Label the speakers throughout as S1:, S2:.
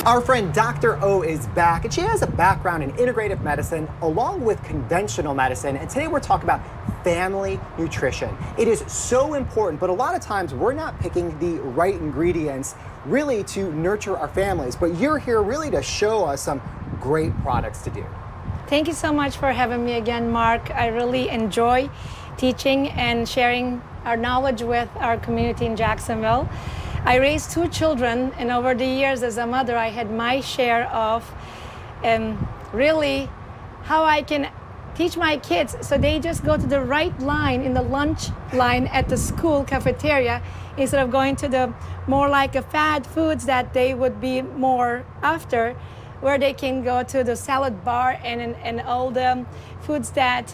S1: Our friend Dr. O is back, and she has a background in integrative medicine along with conventional medicine. And today we're talking about family nutrition. It is so important, but a lot of times we're not picking the right ingredients really to nurture our families. But you're here really to show us some great products to do.
S2: Thank you so much for having me again, Mark. I really enjoy teaching and sharing our knowledge with our community in Jacksonville. I raised 2 children, and over the years as a mother, I had my share of really how I can teach my kids so they just go to the right line in the lunch line at the school cafeteria instead of going to the more like a fad foods that they would be more after, where they can go to the salad bar and all the foods that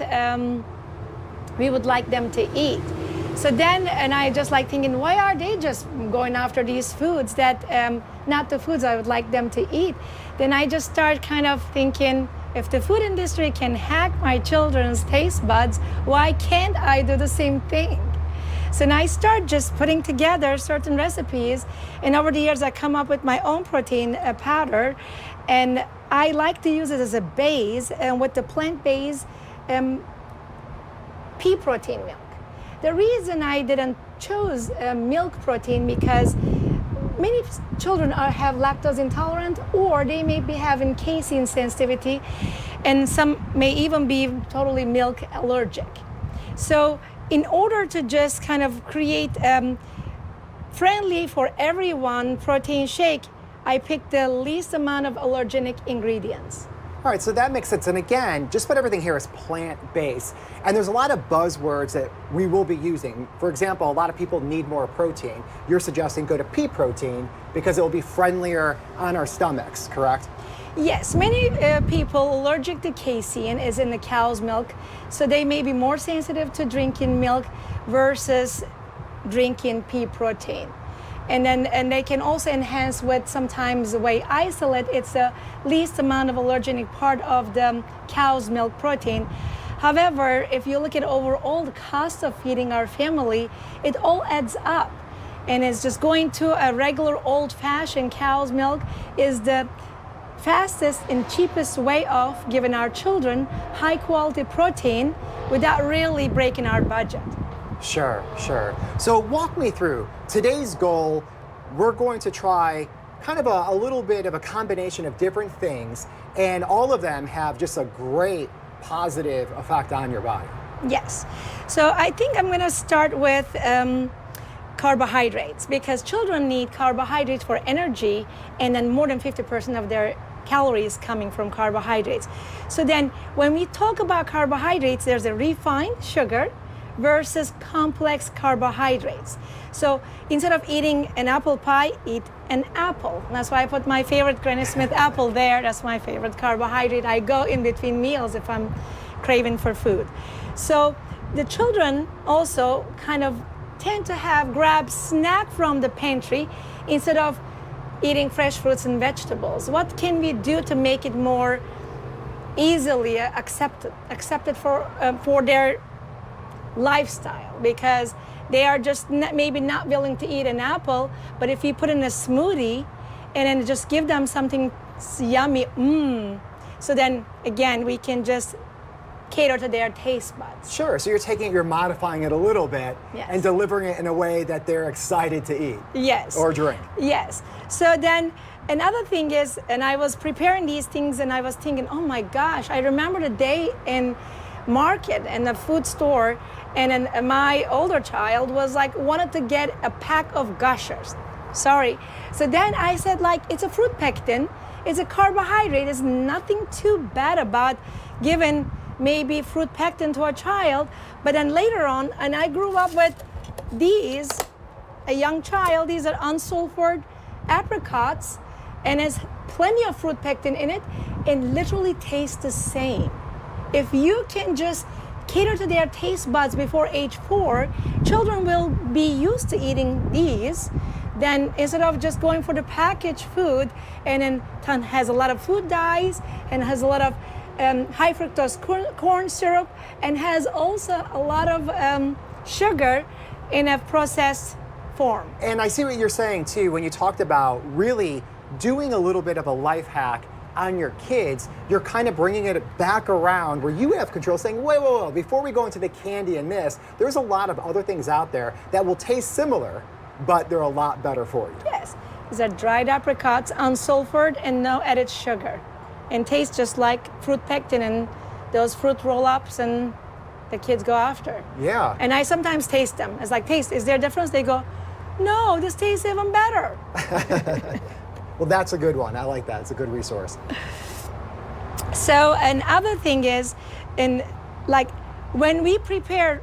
S2: we would like them to eat. So then, and I just like thinking, why are they just going after these foods that, not the foods I would like them to eat? Then I just start kind of thinking, if the food industry can hack my children's taste buds, why can't I do the same thing? So now I start just putting together certain recipes, and over the years I come up with my own protein powder, and I like to use it as a base, and with the plant-based pea protein milk. The reason I didn't choose milk protein because many children have lactose intolerant, or they may be having casein sensitivity, and some may even be totally milk allergic. So in order to just kind of create friendly for everyone protein shake, I picked the least amount of allergenic ingredients.
S1: All right, so that makes sense. And again, just about everything here is plant-based. And there's a lot of buzzwords that we will be using. For example, a lot of people need more protein. You're suggesting go to pea protein because it will be friendlier on our stomachs, correct?
S2: Yes, many people allergic to casein is in the cow's milk, so they may be more sensitive to drinking milk versus drinking pea protein. And they can also enhance with sometimes the way isolate, it's the least amount of allergenic part of the cow's milk protein. However, if you look at overall the cost of feeding our family, it all adds up. And it's just going to a regular old-fashioned cow's milk is the fastest and cheapest way of giving our children high quality protein without really breaking our budget.
S1: Sure, sure. So walk me through today's goal. We're going to try kind of a little bit of a combination of different things, and all of them have just a great positive effect on your body.
S2: Yes. So I think I'm going to start with carbohydrates, because children need carbohydrates for energy, and then more than 50% of their calories coming from carbohydrates. So then when we talk about carbohydrates, there's a refined sugar versus complex carbohydrates. So instead of eating an apple pie, eat an apple. That's why I put my favorite Granny Smith apple there. That's my favorite carbohydrate. I go in between meals if I'm craving for food. So the children also kind of tend to grab snack from the pantry instead of eating fresh fruits and vegetables. What can we do to make it more easily accepted for their lifestyle? Because they are just maybe not willing to eat an apple, but if you put in a smoothie and then just give them something yummy, so then again we can just cater to their taste buds.
S1: Sure, so you're modifying it a little bit.
S2: Yes.
S1: And delivering it in a way that they're excited to eat.
S2: Yes.
S1: Or drink.
S2: Yes. So then another thing is, and I was preparing these things and I was thinking, oh my gosh, I remember the day in market and the food store, and then my older child was like wanted to get a pack of Gushers. Sorry. So then I said, like, it's a fruit pectin, it's a carbohydrate, there's nothing too bad about giving maybe fruit pectin to a child. But then later on, and I grew up with these, a young child, these are unsulfured apricots, and there's plenty of fruit pectin in it, and literally tastes the same. If you can just cater to their taste buds before age 4, children will be used to eating these. Then instead of just going for the packaged food, and then has a lot of food dyes and has a lot of high fructose corn syrup, and has also a lot of sugar in a processed form.
S1: And I see what you're saying too when you talked about really doing a little bit of a life hack on your kids, you're kind of bringing it back around where you have control, saying, wait, wait, wait, before we go into the candy and this, there's a lot of other things out there that will taste similar, but they're a lot better for you.
S2: Yes, these are dried apricots, unsulfured and no added sugar, and taste just like fruit pectin and those fruit roll-ups and the kids go after.
S1: Yeah.
S2: And I sometimes taste them. It's like, taste, is there a difference? They go, no, this tastes even better.
S1: Well, that's a good one. I like that. It's a good resource.
S2: So another thing is, like when we prepare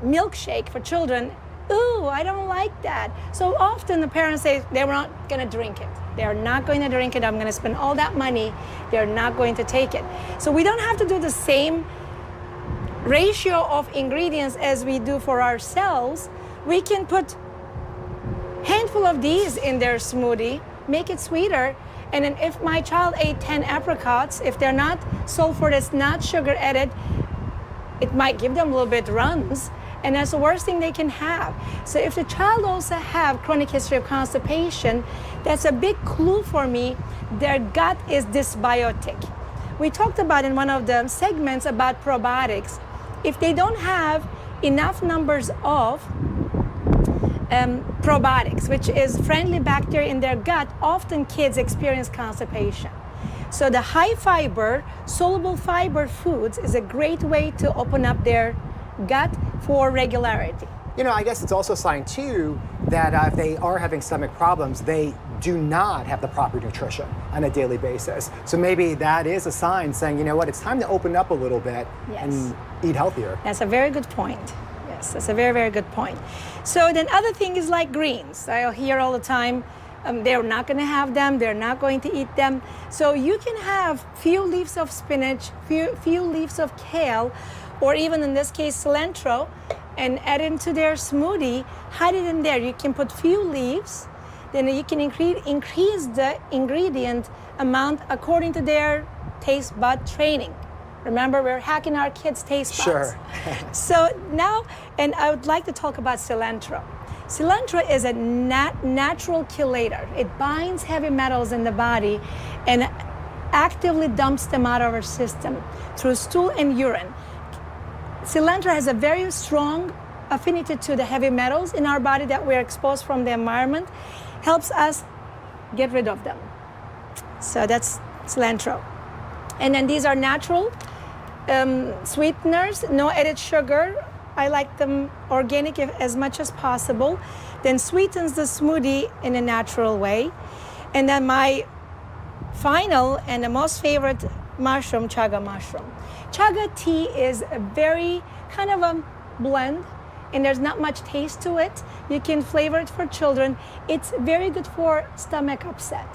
S2: milkshake for children, ooh, I don't like that. So often the parents say they're not going to drink it. They're not going to drink it. I'm going to spend all that money. They're not going to take it. So we don't have to do the same ratio of ingredients as we do for ourselves. We can put handful of these in their smoothie, make it sweeter, and then if my child ate 10 apricots, if they're not sulfur, it's not sugar added, it might give them a little bit runs, and that's the worst thing they can have. So if the child also have chronic history of constipation, that's a big clue for me their gut is dysbiotic. We talked about in one of the segments about probiotics. If they don't have enough numbers of probiotics, which is friendly bacteria in their gut, often kids experience constipation. So the high fiber, soluble fiber foods is a great way to open up their gut for regularity.
S1: You know, I guess it's also a sign too that if they are having stomach problems, they do not have the proper nutrition on a daily basis. So maybe that is a sign saying, you know what, it's time to open up a little bit and eat healthier. That's
S2: a very good point. Yes, that's a very, very good point. So then other thing is like greens. I hear all the time, they're not going to have them, they're not going to eat them. So you can have few leaves of spinach, few leaves of kale, or even in this case cilantro, and add into their smoothie, hide it in there. You can put few leaves, then you can increase the ingredient amount according to their taste bud training. Remember, we're hacking our kids' taste buds.
S1: Sure.
S2: So now, and I would like to talk about cilantro. Cilantro is a natural chelator. It binds heavy metals in the body and actively dumps them out of our system through stool and urine. Cilantro has a very strong affinity to the heavy metals in our body that we're exposed from the environment, helps us get rid of them. So that's cilantro. And then these are natural sweeteners, no added sugar. I like them organic as much as possible. Then sweetens the smoothie in a natural way. And then my final and the most favorite mushroom, chaga mushroom. Chaga tea is a very kind of a blend, and there's not much taste to it. You can flavor it for children. It's very good for stomach upset.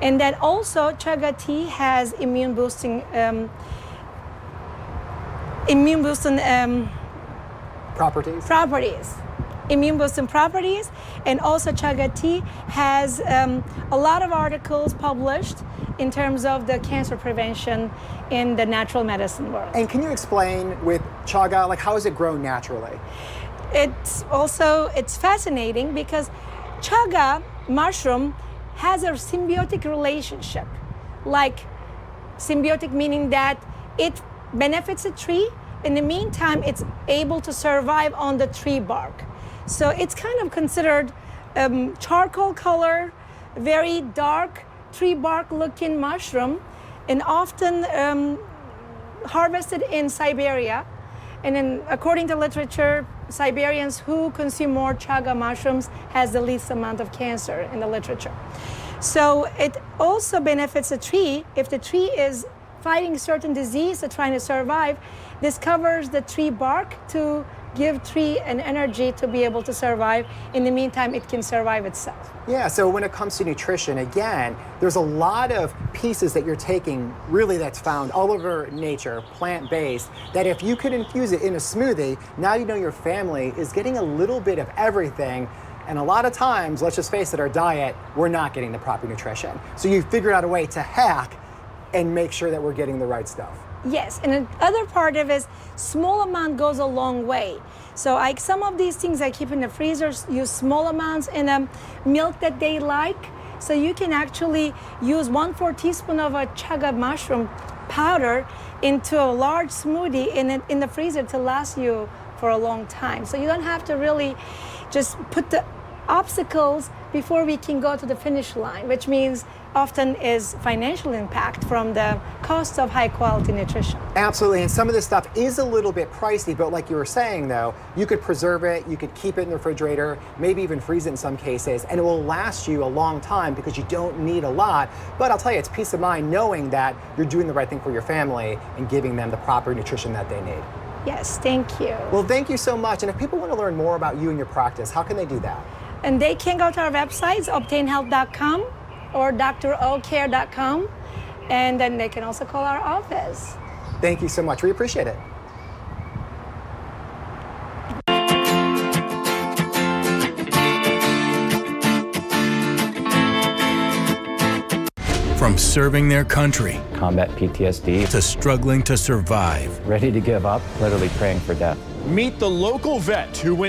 S2: And then also chaga tea has immune boosting properties. Immune boosting properties, and also chaga tea has a lot of articles published in terms of the cancer prevention in the natural medicine world.
S1: And can you explain with chaga, like how is it grown naturally?
S2: It's fascinating because chaga mushroom has a symbiotic relationship. Like symbiotic meaning that it benefits a tree, in the meantime it's able to survive on the tree bark. So it's kind of considered charcoal color, very dark tree bark looking mushroom, and often harvested in Siberia. And then according to literature, Siberians who consume more chaga mushrooms has the least amount of cancer in the literature. So it also benefits a tree. If the tree is fighting certain disease or trying to survive, this covers the tree bark to give tree an energy to be able to survive. In the meantime, it can survive itself.
S1: Yeah, so when it comes to nutrition, again, there's a lot of pieces that you're taking, really that's found all over nature, plant-based, that if you could infuse it in a smoothie, now you know your family is getting a little bit of everything. And a lot of times, let's just face it, our diet, we're not getting the proper nutrition. So you figured out a way to hack and make sure that we're getting the right stuff.
S2: Yes, and the other part of it is small amount goes a long way. So some of these things I keep in the freezer, use small amounts in a milk that they like, So you can actually use 1/4 teaspoon of a chaga mushroom powder into a large smoothie in the freezer to last you for a long time. So you don't have to really just put the obstacles before we can go to the finish line, which means often is financial impact from the cost of high quality nutrition.
S1: Absolutely, and some of this stuff is a little bit pricey, but like you were saying though, you could preserve it, you could keep it in the refrigerator, maybe even freeze it in some cases, and it will last you a long time because you don't need a lot. But I'll tell you, it's peace of mind knowing that you're doing the right thing for your family and giving them the proper nutrition that they need.
S2: Yes, thank you.
S1: Well, thank you so much. And if people want to learn more about you and your practice, how can they do that?
S2: And they can go to our websites, obtainhealth.com or drocare.com, and then they can also call our office.
S1: Thank you so much. We appreciate it.
S3: From serving their country
S4: combat PTSD,
S3: to struggling to survive.
S4: ready to give up, literally praying for death.
S5: Meet the local vet who went